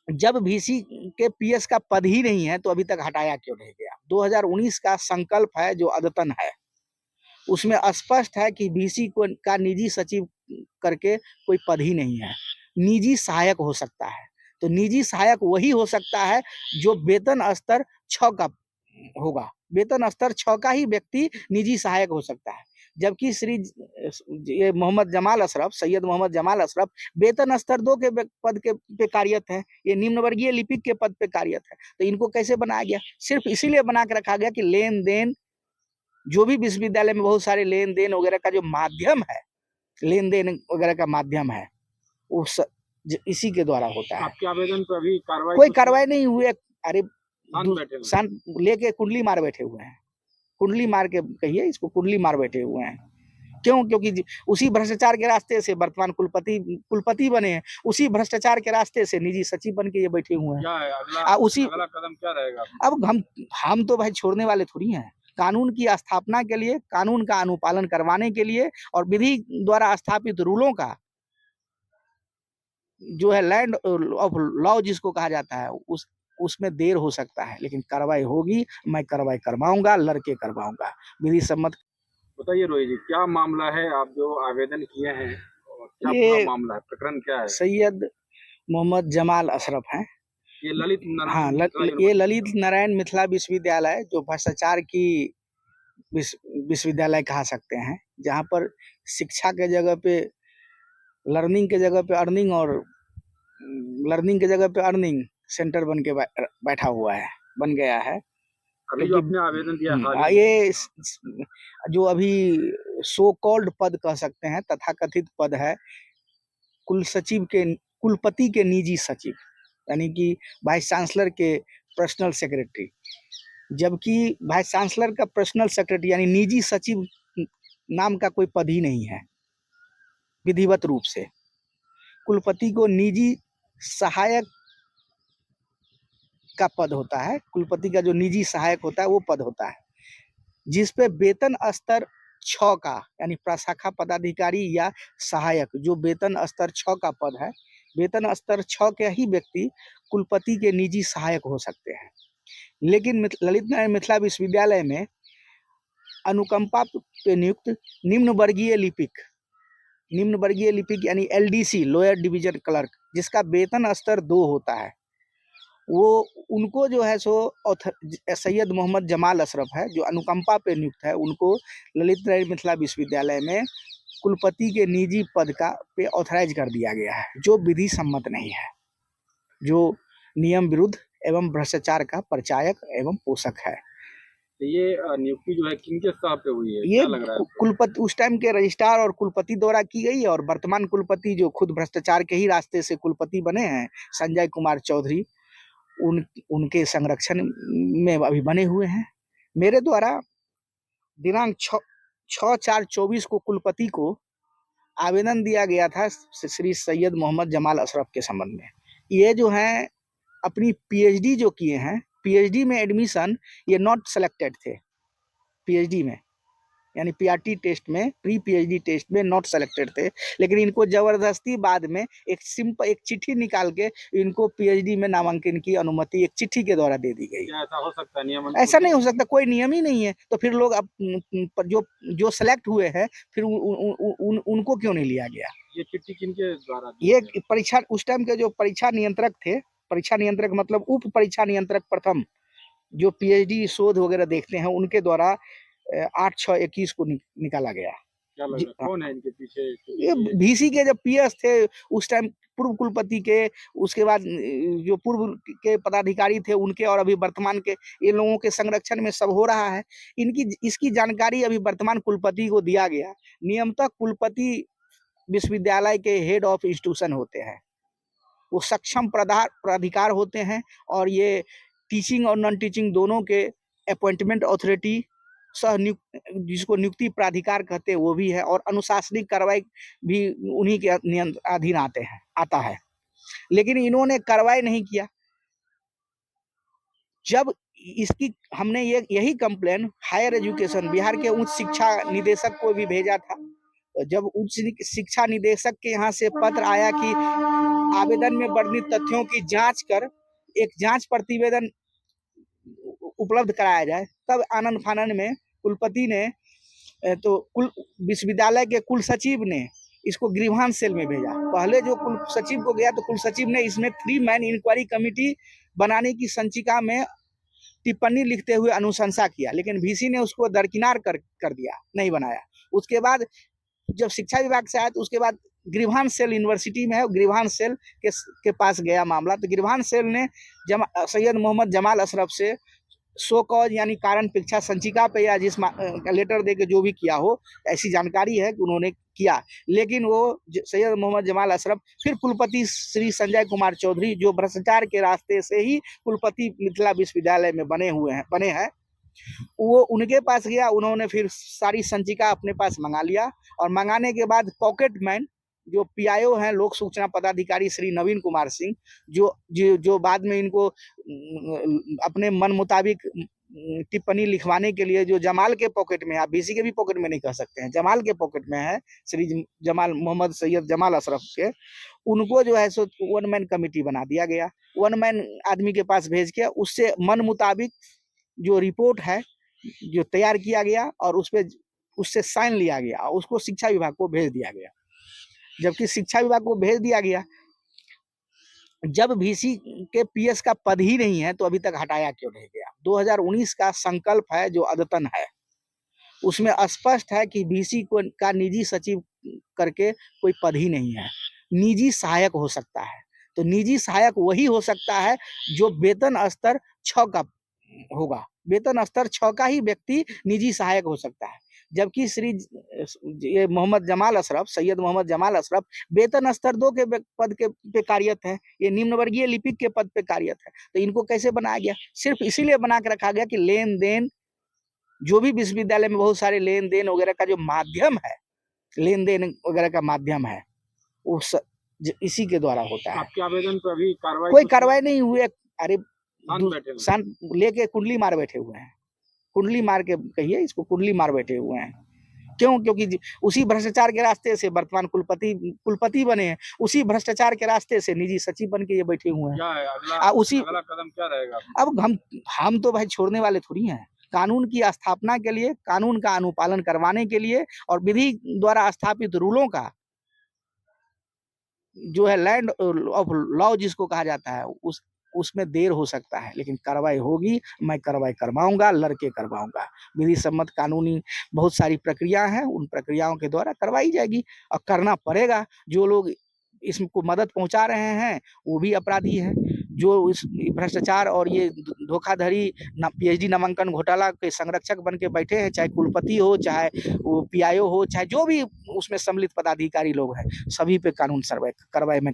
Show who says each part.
Speaker 1: जब वीसी के पीएस का पद ही नहीं है तो अभी तक हटाया क्यों नहीं गया? 2019 का संकल्प है जो अद्यतन है, उसमें स्पष्ट है कि वीसी को का निजी सचिव करके कोई पद ही नहीं है, निजी सहायक हो सकता है। तो निजी सहायक वही हो सकता है जो वेतन स्तर 6 का होगा, वेतन स्तर 6 का ही व्यक्ति निजी सहायक हो सकता है। जबकि ये मोहम्मद जमाल अशरफ, सैयद मोहम्मद जमाल अशरफ वेतन स्तर 2 के पद के पे कार्यरत है, ये निम्न वर्गीय लिपिक के पद पे कार्यरत है। तो इनको कैसे बनाया गया? सिर्फ इसीलिए बना के रखा गया कि लेन देन, जो भी विश्वविद्यालय में बहुत सारे लेन देन वगैरह का जो माध्यम है, लेन देन वगैरह का माध्यम है, वो इसी के द्वारा होता है।
Speaker 2: आपके आवेदन पर अभी
Speaker 1: कोई कार्रवाई नहीं हुई। अरे
Speaker 2: शांत
Speaker 1: लेके कुंडली मार बैठे हुए हैं, कुंडली मार के कहिए इसको, कुंडली मार बैठे हुए हैं। क्यों? क्योंकि उसी भ्रष्टाचार के रास्ते से वर्तमान कुलपति बने हैं, उसी भ्रष्टाचार के रास्ते से निजी सचिव बन के ये बैठे हुए हैं।
Speaker 2: क्या है अगला कदम क्या रहेगा?
Speaker 1: अब हम तो भाई छोड़ने वाले थोड़ी हैं। कानून की स्थापना के लिए, कानून का अनुपालन करवाने के लिए और विधि द्वारा स्थापित रूलों का जो है, लैंड ऑफ लॉ जिसको कहा जाता है, उसमें देर हो सकता है, लेकिन कार्रवाई होगी। मैं कार्रवाई करवाऊंगा, लड़के करवाऊंगा विधि सम्मत।
Speaker 2: बताइए रोहित जी, क्या मामला है? आप जो आवेदन किए हैं और क्या पूरा मामला है, प्रकरण क्या है?
Speaker 1: सैयद मोहम्मद जमाल अशरफ हैं।
Speaker 2: ये ललित
Speaker 1: ये ललित नारायण मिथिला विश्वविद्यालय, जो भ्रष्टाचार की विश्वविद्यालय कहा सकते हैं, जहाँ पर शिक्षा के जगह पे लर्निंग के जगह पे अर्निंग और लर्निंग के जगह पे अर्निंग सेंटर बन के बैठा हुआ है, बन गया है।
Speaker 2: अभी जो आपने आवेदन दिया,
Speaker 1: ये जो अभी सो कॉल्ड पद कह सकते हैं, तथाकथित पद है कुलपति के निजी सचिव, यानी कि वाइस चांसलर के पर्सनल सेक्रेटरी। जबकि वाइस चांसलर का पर्सनल सेक्रेटरी यानी निजी सचिव नाम का कोई पद ही नहीं है विधिवत रूप से। कुलपति को निजी सहायक का पद होता है, कुलपति का जो निजी सहायक होता है वो पद होता है, जिस पे वेतन स्तर 6 का, यानी प्रशाखा पदाधिकारी या सहायक, जो वेतन स्तर 6 का पद है, वेतन स्तर 6 के ही व्यक्ति कुलपति के निजी सहायक हो सकते हैं। लेकिन ललित नारायण मिथिला विश्वविद्यालय में अनुकंपा पे नियुक्त निम्न वर्गीय लिपिक यानी LDC, लोअर डिवीजन क्लर्क, जिसका वेतन स्तर 2 होता है, वो उनको जो है सो सैयद मोहम्मद जमाल अशरफ है, जो अनुकंपा पे नियुक्त है, उनको ललित नारायण मिथिला विश्वविद्यालय में कुलपति के निजी पद का पे ऑथराइज कर दिया गया है, जो विधि सम्मत नहीं है, जो नियम विरुद्ध एवं भ्रष्टाचार का प्रचायक एवं पोषक है।
Speaker 2: ये नियुक्ति जो है किनके साथ पे हुई है? ये क्या लग रहा है?
Speaker 1: कुलपति उस टाइम के रजिस्ट्रार और कुलपति द्वारा की गई, और वर्तमान कुलपति जो खुद भ्रष्टाचार के ही रास्ते से कुलपति बने हैं, संजय कुमार चौधरी, उनके संरक्षण में अभी बने हुए हैं। मेरे द्वारा दिनांक 6/4/24 को कुलपति को आवेदन दिया गया था श्री सैयद मोहम्मद जमाल अशरफ के संबंध में। ये जो हैं अपनी PhD जो किए हैं, PhD में एडमिशन, ये नॉट सेलेक्टेड थे PhD में, यानी PRT टेस्ट में, प्री PhD टेस्ट में नॉट सेलेक्टेड थे, लेकिन इनको जबरदस्ती बाद में एक चिट्ठी निकाल के इनको PhD में नामांकन की अनुमति एक चिट्ठी के द्वारा दे दी गई।
Speaker 2: क्या ऐसा हो सकता है? नियम
Speaker 1: ऐसा नहीं हो सकता, कोई नियम ही नहीं है। तो फिर लोग अब जो सेलेक्ट हुए हैं, फिर उनको क्यों नहीं लिया गया?
Speaker 2: ये चिट्ठी किनके द्वारा?
Speaker 1: ये परीक्षा, उस टाइम के जो परीक्षा नियंत्रक थे, परीक्षा नियंत्रक मतलब उप परीक्षा नियंत्रक प्रथम, जो PhD शोध वगैरह देखते हैं, उनके द्वारा 8/6/21 को निकाला गया।
Speaker 2: क्या लग रहा है कौन है इनके पीछे?
Speaker 1: ये VC के जब PS थे उस टाइम, पूर्व कुलपति के, उसके बाद जो पूर्व के पदाधिकारी थे उनके, और अभी वर्तमान के, ये लोगों के संरक्षण में सब हो रहा है। इसकी जानकारी अभी वर्तमान कुलपति को दिया गया। नियमतः कुलपति विश्वविद्यालय के हेड ऑफ इंस्टीट्यूशन होते हैं, वो सक्षम प्राधिकार होते हैं, और ये टीचिंग और नॉन टीचिंग दोनों के अपॉइंटमेंट अथॉरिटी, जिसको नियुक्ति प्राधिकार कहते हैं, वो भी है, और अनुशासनिक कार्रवाई भी उन्हीं के अधीन आता है। लेकिन इन्होंने कार्रवाई नहीं किया। जब इसकी हमने यही कंप्लेन हायर एजुकेशन, बिहार के उच्च शिक्षा निदेशक को भी भेजा था। जब उच्च शिक्षा निदेशक के यहाँ से पत्र आया कि आवेदन में वर्णित तथ्यों की जांच कर एक जांच प्रतिवेदन उपलब्ध कराया जाए। तब आनन फानन में कुलपति ने तो विश्वविद्यालय के कुल सचिव ने इसको गृहांश सेल में भेजा। पहले जो कुल सचिव को गया तो कुल सचिव ने इसमें 3 मैन इंक्वायरी कमेटी बनाने की संचिका में टिप्पणी लिखते हुए अनुशंसा किया, लेकिन वीसी ने उसको दरकिनार कर दिया, नहीं बनाया। उसके बाद जब शिक्षा विभाग से आया तो उसके बाद गृहांश सेल यूनिवर्सिटी में है, गृहांश सेल के पास गया मामला। तो गृहांश सेल ने सैयद मोहम्मद जमाल अशरफ से सो कॉज यानी कारण परीक्षा संचिका पे या जिस लेटर दे के जो भी किया हो, ऐसी जानकारी है कि उन्होंने किया। लेकिन वो सैयद मोहम्मद जमाल अशरफ फिर कुलपति श्री संजय कुमार चौधरी, जो भ्रष्टाचार के रास्ते से ही कुलपति मिथिला विश्वविद्यालय में बने हैं, वो उनके पास गया। उन्होंने फिर सारी संचिका अपने पास मंगा लिया और मंगाने के बाद पॉकेटमैन जो पीआईओ हैं, लोक सूचना पदाधिकारी श्री नवीन कुमार सिंह, जो बाद में इनको अपने मन मुताबिक टिप्पणी लिखवाने के लिए जो जमाल के पॉकेट में है, आप बीसी के भी पॉकेट में नहीं कह सकते हैं, जमाल के पॉकेट में है, श्री जमाल मोहम्मद सैयद जमाल अशरफ के, उनको जो है सो 1 मैन कमेटी बना दिया गया। 1 मैन आदमी के पास भेज के उससे मन मुताबिक जो रिपोर्ट है जो तैयार किया गया और उससे साइन लिया गया और उसको शिक्षा विभाग को भेज दिया गया। जबकि शिक्षा विभाग को भेज दिया गया, जब वीसी के पीएस का पद ही नहीं है तो अभी तक हटाया क्यों नहीं गया? 2019 का संकल्प है जो अद्यतन है, उसमें स्पष्ट है कि वीसी का निजी सचिव करके कोई पद ही नहीं है। निजी सहायक हो सकता है, तो निजी सहायक वही हो सकता है जो वेतन स्तर 6 का होगा। वेतन स्तर 6 का ही व्यक्ति निजी सहायक हो सकता है। जबकि ये मोहम्मद जमाल अशरफ, सैयद मोहम्मद जमाल अशरफ वेतन स्तर 2 के पद पे कार्यरत है, ये निम्न वर्गीय लिपिक के पद पे कार्यरत है। तो इनको कैसे बनाया गया? सिर्फ इसीलिए बना के रखा गया कि लेन देन, जो भी विश्वविद्यालय में बहुत सारे लेन देन वगैरह का जो माध्यम है, लेन देन वगैरह का माध्यम है, वो इसी के द्वारा होता है।
Speaker 2: आपके आवेदन पर अभी
Speaker 1: कोई कार्रवाई नहीं हुई है। अरे
Speaker 2: शांत
Speaker 1: लेके कुंडली मार बैठे हुए हैं, कुंडली मार के कहिए इसको, कुंडली मार बैठे हुए हैं। क्यों? क्योंकि उसी भ्रष्टाचार के रास्ते से वर्तमान कुलपति बने हैं, उसी भ्रष्टाचार के रास्ते से निजी सचिव बन के ये बैठे हुए हैं।
Speaker 2: क्या है अगला कदम क्या रहेगा?
Speaker 1: अब हम तो भाई छोड़ने वाले थोड़ी हैं। कानून की स्थापना के लिए, कानून का अनुपालन करवाने के लिए और विधि द्वारा स्थापित रूलों का जो है, लैंड ऑफ लॉ जिसको कहा जाता है, उसमें देर हो सकता है, लेकिन कार्रवाई होगी। मैं कार्रवाई करवाऊंगा, लड़के करवाऊंगा। विधि सम्मत कानूनी बहुत सारी प्रक्रिया हैं, उन प्रक्रियाओं के द्वारा करवाई जाएगी और करना पड़ेगा। जो लोग इसको मदद पहुंचा रहे हैं वो भी अपराधी हैं। जो इस भ्रष्टाचार और ये धोखाधड़ी पीएचडी नामांकन घोटाला के संरक्षक बन के बैठे हैं, चाहे कुलपति हो, चाहे वो पीआईओ हो, चाहे जो भी उसमें सम्मिलित पदाधिकारी लोग हैं, सभी पे कानून कार्रवाई में